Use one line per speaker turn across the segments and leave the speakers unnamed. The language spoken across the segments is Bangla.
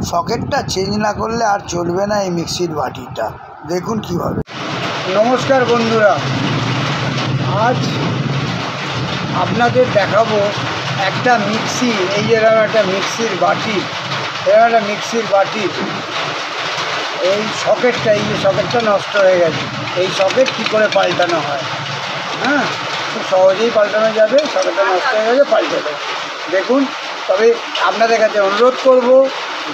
সকেটটা চেঞ্জ না করলে আর চলবে না এই মিক্সির বাটিটা। দেখুন কীভাবে। নমস্কার বন্ধুরা, আজ আপনাদের দেখাবো একটা মিক্সি। এই যেরকম একটা মিক্সির বাটি, এরকম একটা মিক্সির বাটি, এই সকেটটা, এই যে সকেটটা নষ্ট হয়ে গেছে, এই সকেট কী করে পাল্টানো হয়। হ্যাঁ, খুব সহজেই পাল্টানো যাবে। সকেটটা নষ্ট হয়ে গেছে, পাল্টে দেবে। দেখুন, তবে আপনাদের কাছে অনুরোধ করব,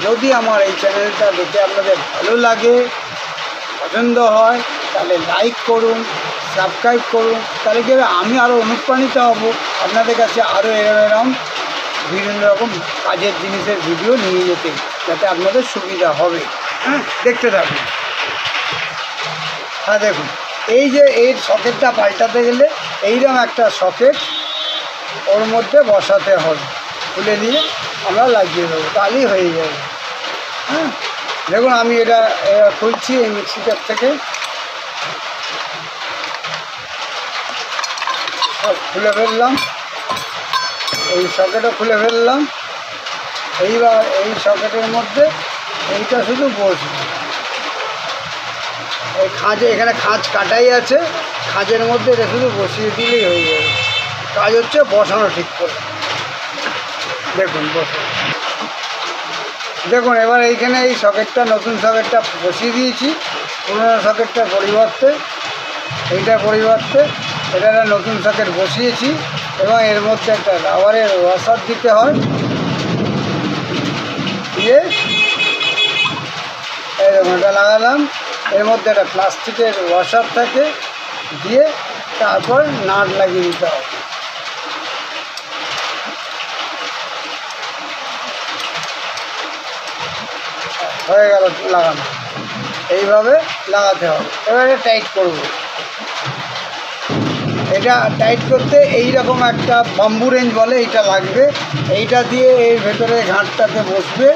যদি আমার এই চ্যানেলটা দেখে আপনাদের ভালো লাগে, পছন্দ হয়, তাহলে লাইক করুন, সাবস্ক্রাইব করুন। তাহলে কি হবে, আমি আরও অনুপ্রাণিত হব আপনাদের কাছে আরও এরকম বিভিন্ন রকম কাজের জিনিসের ভিডিও নিয়ে যেতে, যাতে আপনাদের সুবিধা হবে। হ্যাঁ, দেখতে থাকুন। হ্যাঁ, দেখুন, এই যে এর সকেটটা পাল্টাতে গেলে এইরকম একটা সকেট ওর মধ্যে বসাতে হবে, খুলে নিয়ে আমরা লাগিয়ে দেবো, তাহলেই হয়ে যাবে। হ্যাঁ, দেখুন, আমি এটা খুলছি এই মিক্সিটার থেকে, সব খুলে ফেললাম, এই সকেটও খুলে ফেললাম। এইবার এই সকেটের মধ্যে এইটা শুধু বসবে, এই খাঁজে, এখানে খাঁজ কাটাই আছে, খাঁজের মধ্যে এটা শুধু বসিয়ে দিলেই হয়ে যাবে। কাজ হচ্ছে বসানো ঠিক করে। দেখুন, বসে দেখুন। এবার এইখানে এই সকেটটা, নতুন সকেটটা বসিয়ে দিয়েছি। পুরোনো সকেটটার পরিবর্তে, এইটার পরিবর্তে এটা একটা নতুন সকেট বসিয়েছি। এবং এর মধ্যে একটা রাবারের ওয়াশার দিতে হয়, দিয়ে এরকম এটা লাগালাম। এর মধ্যে একটা প্লাস্টিকের ওয়াশার থাকে, দিয়ে তারপর নাট লাগিয়ে দিতে হবে। হয়ে গেল লাগানো। এইভাবে লাগাতে হবে। এবারে টাইট করব। এটা টাইট করতে এই রকম একটা বাম্বু রেঞ্জ বলে, এইটা লাগবে। এইটা দিয়ে এর ভেতরে ঘাটটাতে বসবে,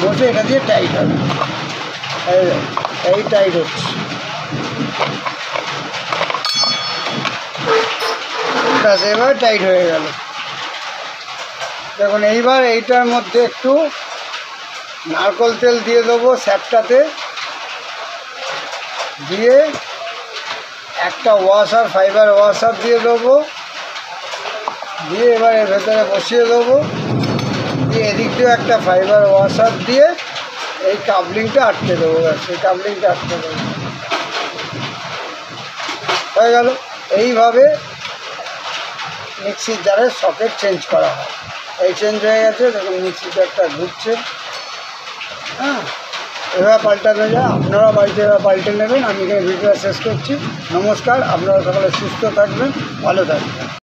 বসে এটা দিয়ে টাইট হবে। এই টাইট হচ্ছে, এবার টাইট হয়ে গেল। দেখুন, এইবার এইটার মধ্যে একটু নারকেল তেল দিয়ে দেবো স্যাপটাতে, দিয়ে একটা ওয়াশার, ফাইবার ওয়াশার দিয়ে দেবো, দিয়ে এবার এর ভেতরে বসিয়ে দেবো, দিয়ে এদিক দিয়ে একটা ফাইবার ওয়াশার দিয়ে এই কাবলিংটা আটকে দেবো। এই কাবলিংটা আটকে দেবো, হয়ে গেল। এইভাবে মিক্সির জারের সকেট চেঞ্জ করা হয়। এই চেঞ্জ হয়ে গেছে, দেখুন মিক্সির জারটা ঘুরছে। হ্যাঁ, এবার পাল্টানো যায়। আপনারা বাড়িতে এবার পাল্টে নেবেন। আমি এখানে ভিডিওটা শেষ করছি। নমস্কার, আপনারা সকলে সুস্থ থাকবেন, ভালো থাকবেন।